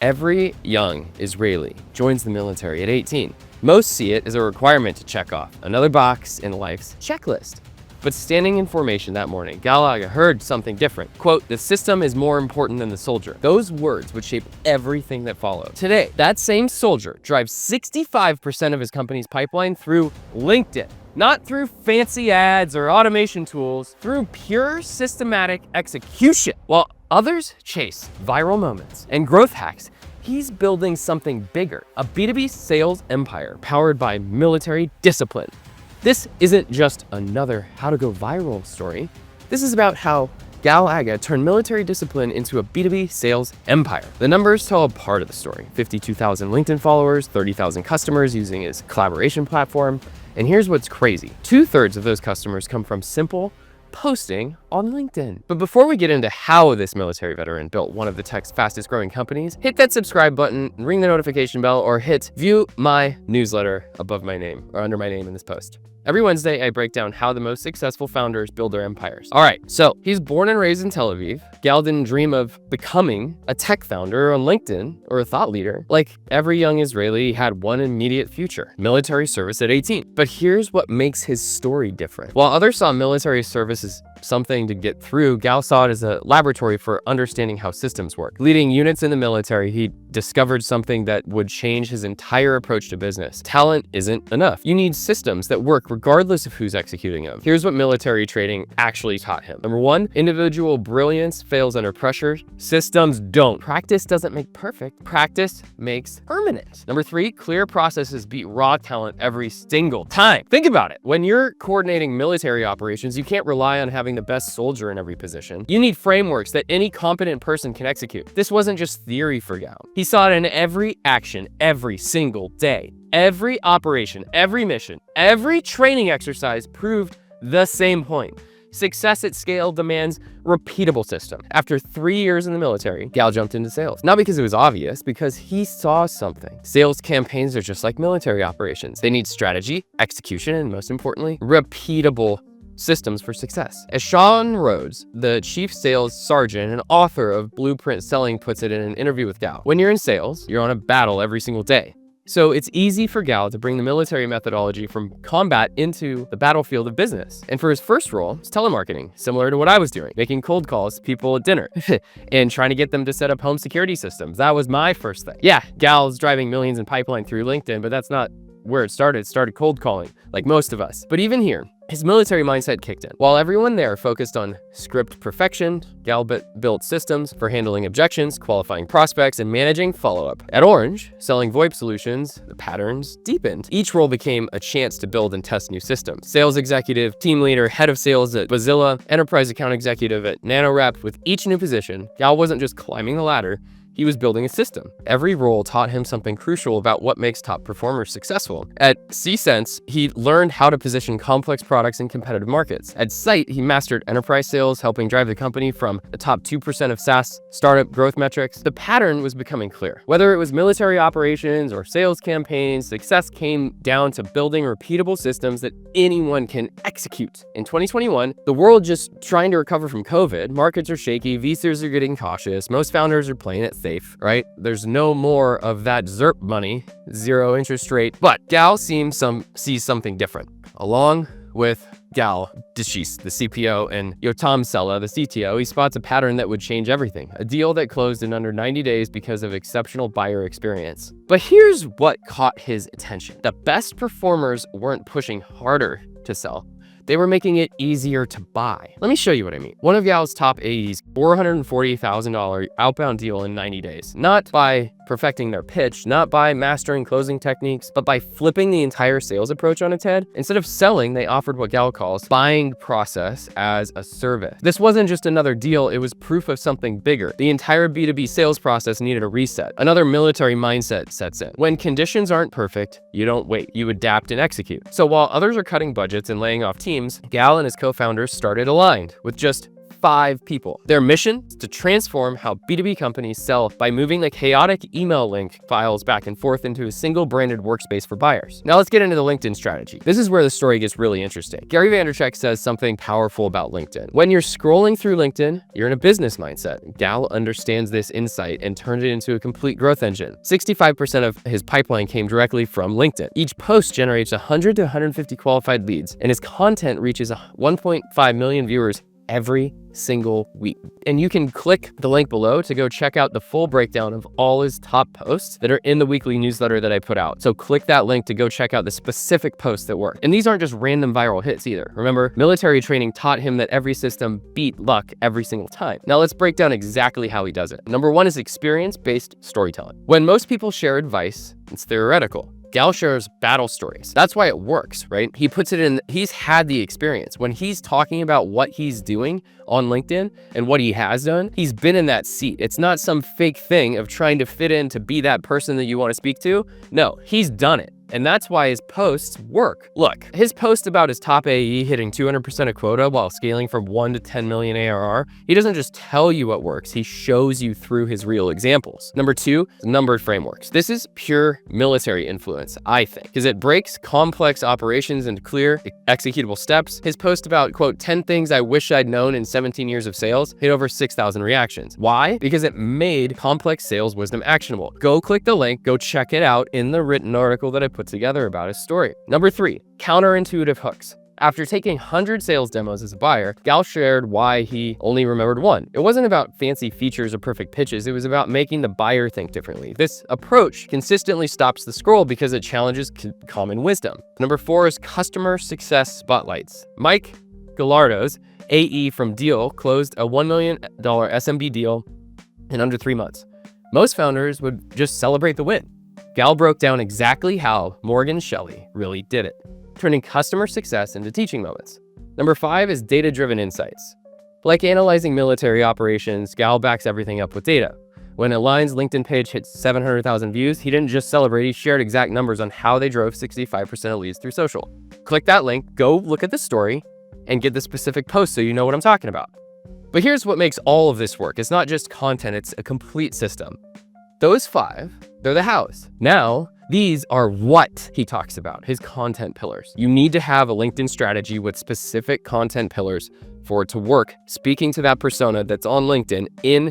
Every young Israeli joins the military at 18. Most see it as a requirement to check off another box in life's checklist. But standing in formation that morning, Gal Aga heard something different. Quote, "The system is more important than the soldier." Those words would shape everything that followed. Today, that same soldier drives 65% of his company's pipeline through LinkedIn. Not through fancy ads or automation tools, through pure systematic execution. While others chase viral moments and growth hacks, he's building something bigger, a B2B sales empire powered by military discipline. This isn't just another how to go viral story. This is about how Gal Aga turned military discipline into a B2B sales empire. The numbers tell a part of the story. 52,000 LinkedIn followers, 30,000 customers using his collaboration platform. And here's what's crazy. 2/3 of those customers come from simple posting on LinkedIn. But before we get into how this military veteran built one of the tech's fastest growing companies, hit that subscribe button, ring the notification bell, or hit view my newsletter above my name or under my name in this post. Every Wednesday, I break down how the most successful founders build their empires. All right, so he's born and raised in Tel Aviv. Gal didn't dream of becoming a tech founder on LinkedIn or a thought leader. Like every young Israeli, he had one immediate future, military service at 18. But here's what makes his story different. While others saw military service as something to get through, Gal saw it as a laboratory for understanding how systems work. Leading units in the military, he discovered something that would change his entire approach to business. Talent isn't enough. You need systems that work regardless of who's executing them. Here's what military training actually taught him. Number one, individual brilliance fails under pressure. Systems don't. Practice doesn't make perfect. Practice makes permanent. Number three, clear processes beat raw talent every single time. Think about it. When you're coordinating military operations, you can't rely on having the best soldier in every position. You need frameworks that any competent person can execute. This wasn't just theory for Gal. He saw it in every action, every single day. Every operation, every mission, every training exercise proved the same point. Success at scale demands repeatable system. After 3 years in the military, Gal jumped into sales. Not because it was obvious, because he saw something. Sales campaigns are just like military operations. They need strategy, execution, and most importantly, repeatable systems for success. As Sean Rhodes, the chief sales sergeant and author of Blueprint Selling, puts it in an interview with Gal, when you're in sales, you're on a battle every single day. So it's easy for Gal to bring the military methodology from combat into the battlefield of business. And for his first role, it's telemarketing, similar to what I was doing, making cold calls to people at dinner and trying to get them to set up home security systems. That was my first thing. Yeah, Gal's driving millions in pipeline through LinkedIn, but that's not where it started. It started cold calling, like most of us. But even here, his military mindset kicked in. While everyone there focused on script perfection, Gal built systems for handling objections, qualifying prospects, and managing follow-up. At Orange, selling VoIP solutions, the patterns deepened. Each role became a chance to build and test new systems. Sales executive, team leader, head of sales at Bazilla, enterprise account executive at NanoRep. With each new position, Gal wasn't just climbing the ladder, he was building a system. Every role taught him something crucial about what makes top performers successful. At C-Sense, he learned how to position complex products in competitive markets. At Sight, he mastered enterprise sales, helping drive the company from the top 2% of SaaS startup growth metrics. The pattern was becoming clear. Whether it was military operations or sales campaigns, success came down to building repeatable systems that anyone can execute. In 2021, the world just trying to recover from COVID, markets are shaky, VCs are getting cautious, most founders are playing it safe, right? There's no more of that ZERP money, zero interest rate. But Gal sees something different. Along with Gal Deshis, the CPO, and Yotam Sella, the CTO, he spots a pattern that would change everything. A deal that closed in under 90 days because of exceptional buyer experience. But here's what caught his attention. The best performers weren't pushing harder to sell. They were making it easier to buy. Let me show you what I mean. One of Gal's top AEs, $440,000 outbound deal in 90 days. Not by perfecting their pitch, not by mastering closing techniques, but by flipping the entire sales approach on its head. Instead of selling, they offered what Gal calls buying process as a service. This wasn't just another deal, it was proof of something bigger. The entire B2B sales process needed a reset. Another military mindset sets in. When conditions aren't perfect, you don't wait, you adapt and execute. So while others are cutting budgets and laying off teams, Gal and his co-founders started aligned with just 5 people. Their mission is to transform how B2B companies sell by moving the chaotic email link files back and forth into a single branded workspace for buyers. Now let's get into the LinkedIn strategy. This is where the story gets really interesting. Gary Vaynerchuk says something powerful about LinkedIn. When you're scrolling through LinkedIn, you're in a business mindset. Gal understands this insight and turned it into a complete growth engine. 65% of his pipeline came directly from LinkedIn. Each post generates 100 to 150 qualified leads, and his content reaches 1.5 million viewers every single week. And you can click the link below to go check out the full breakdown of all his top posts that are in the weekly newsletter that I put out. So click that link to go check out the specific posts that work. And these aren't just random viral hits either. Remember, military training taught him that every system beat luck every single time. Now let's break down exactly how he does it. Number 1 is experience-based storytelling. When most people share advice, it's theoretical. Gal shares battle stories. That's why it works, right? He puts it in, he's had the experience. When he's talking about what he's doing on LinkedIn and what he has done, he's been in that seat. It's not some fake thing of trying to fit in to be that person that you want to speak to. No, he's done it. And that's why his posts work. Look, his post about his top AE hitting 200% of quota while scaling from 1 to 10 million ARR, he doesn't just tell you what works, he shows you through his real examples. Number 2, numbered frameworks. This is pure military influence, I think, because it breaks complex operations into clear, executable steps. His post about, quote, 10 things I wish I'd known in 17 years of sales hit over 6,000 reactions. Why? Because it made complex sales wisdom actionable. Go click the link, go check it out in the written article that I put together about his story. Number 3, counterintuitive hooks. After taking 100 sales demos as a buyer, Gal shared why he only remembered 1. It wasn't about fancy features or perfect pitches, it was about making the buyer think differently. This approach consistently stops the scroll because it challenges common wisdom. Number 4 is customer success spotlights. Mike Gallardo's AE from Deal closed a $1 million SMB deal in under 3 months. Most founders would just celebrate the win. Gal broke down exactly how Morgan Shelley really did it, turning customer success into teaching moments. Number 5 is data-driven insights. Like analyzing military operations, Gal backs everything up with data. When Align's LinkedIn page hit 700,000 views, he didn't just celebrate, he shared exact numbers on how they drove 65% of leads through social. Click that link, go look at the story, and get the specific post so you know what I'm talking about. But here's what makes all of this work. It's not just content, it's a complete system. Those 5, they're the hows. Now, these are what he talks about, his content pillars. You need to have a LinkedIn strategy with specific content pillars for it to work, speaking to that persona that's on LinkedIn in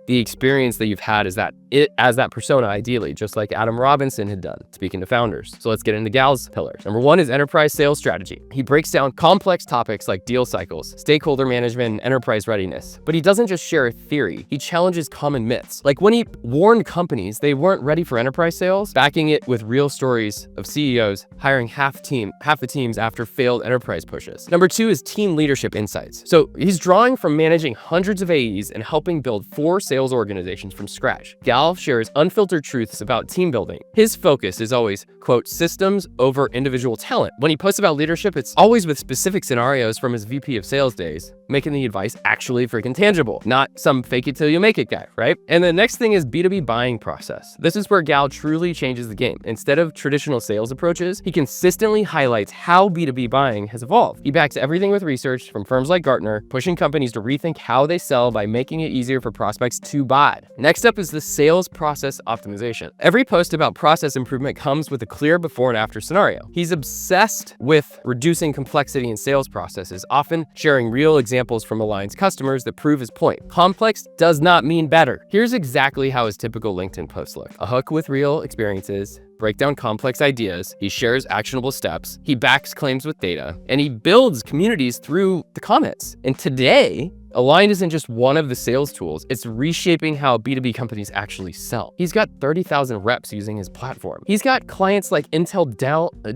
the experience that you've had as that persona, ideally, just like Adam Robinson had done, speaking to founders. So let's get into Gal's pillars. Number 1 is enterprise sales strategy. He breaks down complex topics like deal cycles, stakeholder management, and enterprise readiness. But he doesn't just share a theory, he challenges common myths. Like when he warned companies they weren't ready for enterprise sales, backing it with real stories of CEOs hiring half the teams after failed enterprise pushes. Number 2 is team leadership insights. So he's drawing from managing hundreds of AEs and helping build 4 sales organizations from scratch. Gal shares unfiltered truths about team building. His focus is always, quote, systems over individual talent. When he posts about leadership, it's always with specific scenarios from his VP of sales days, making the advice actually freaking tangible, not some fake it till you make it guy, right? And the next thing is B2B buying process. This is where Gal truly changes the game. Instead of traditional sales approaches, he consistently highlights how B2B buying has evolved. He backs everything with research from firms like Gartner, pushing companies to rethink how they sell by making it easier for prospects to buy. Next up is the sales process optimization. Every post about process improvement comes with a clear before and after scenario. He's obsessed with reducing complexity in sales processes, often sharing real examples from Align's customers that prove his point. Complex does not mean better. Here's exactly how his typical LinkedIn posts look. A hook with real experiences, break down complex ideas, he shares actionable steps, he backs claims with data, and he builds communities through the comments. And today, Align isn't just one of the sales tools, it's reshaping how B2B companies actually sell. He's got 30,000 reps using his platform. He's got clients like Intel,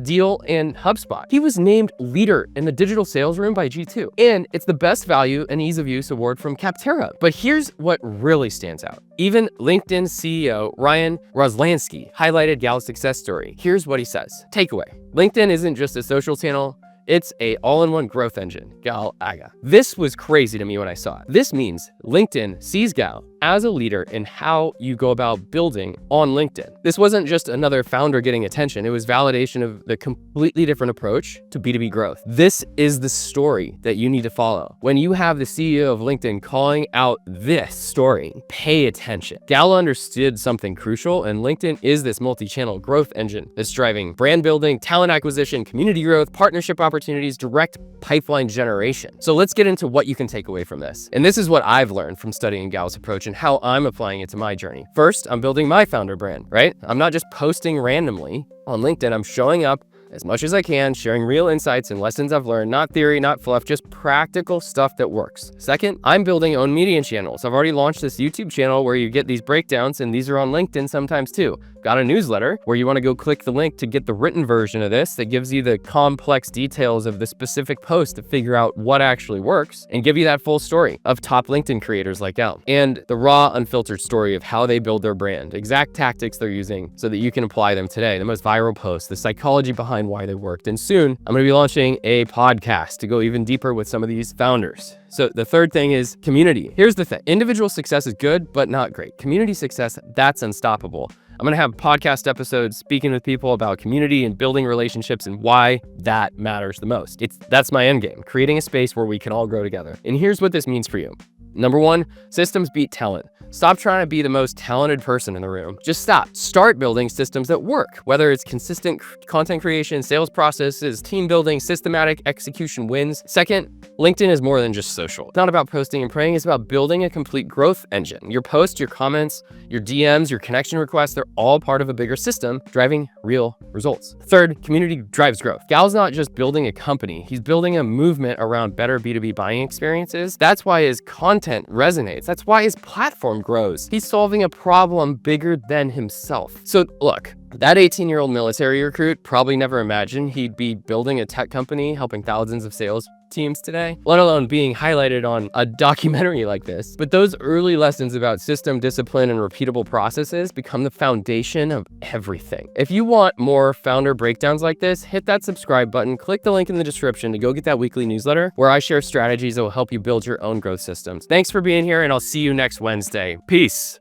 Deal, and HubSpot. He was named leader in the digital sales room by G2, and it's the best value and ease of use award from Capterra. But here's what really stands out. Even LinkedIn CEO Ryan Roslansky highlighted Gal's success story. Here's what he says. Takeaway: LinkedIn isn't just a social channel, it's a all-in-one growth engine. Gal Aga. This was crazy to me when I saw it. This means LinkedIn sees Gal as a leader in how you go about building on LinkedIn. This wasn't just another founder getting attention. It was validation of the completely different approach to B2B growth. This is the story that you need to follow. When you have the CEO of LinkedIn calling out this story, pay attention. Gala understood something crucial, and LinkedIn is this multi-channel growth engine that's driving brand building, talent acquisition, community growth, partnership opportunities, direct pipeline generation. So let's get into what you can take away from this. And this is what I've learned from studying Gal's approach and how I'm applying it to my journey. First, I'm building my founder brand, right? I'm not just posting randomly on LinkedIn. I'm showing up as much as I can, sharing real insights and lessons I've learned, not theory, not fluff, just practical stuff that works. Second, I'm building own media channels. I've already launched this YouTube channel where you get these breakdowns, and these are on LinkedIn sometimes too. Got a newsletter where you want to go click the link to get the written version of this that gives you the complex details of the specific post to figure out what actually works and give you that full story of top LinkedIn creators like Al, and the raw, unfiltered story of how they build their brand, exact tactics they're using so that you can apply them today, the most viral posts, the psychology behind why they worked. And soon I'm going to be launching a podcast to go even deeper with some of these founders. So the third thing is community. Here's the thing. Individual success is good, but not great. Community success, that's unstoppable. I'm going to have podcast episodes speaking with people about community and building relationships and why that matters the most. That's my end game, creating a space where we can all grow together. And here's what this means for you. Number one, systems beat talent. Stop trying to be the most talented person in the room. Just stop. Start building systems that work, whether it's consistent content creation, sales processes, team building, systematic execution wins. Second, LinkedIn is more than just social. It's not about posting and praying. It's about building a complete growth engine. Your posts, your comments, your DMs, your connection requests, they're all part of a bigger system driving real results. Third, community drives growth. Gal's not just building a company. He's building a movement around better B2B buying experiences. That's why his content resonates. That's why his platform grows. He's solving a problem bigger than himself. So look, that 18-year-old military recruit probably never imagined he'd be building a tech company, helping thousands of sales teams today, let alone being highlighted on a documentary like this. But those early lessons about system, discipline, and repeatable processes become the foundation of everything. If you want more founder breakdowns like this, hit that subscribe button, click the link in the description to go get that weekly newsletter where I share strategies that will help you build your own growth systems. Thanks for being here, and I'll see you next Wednesday. Peace.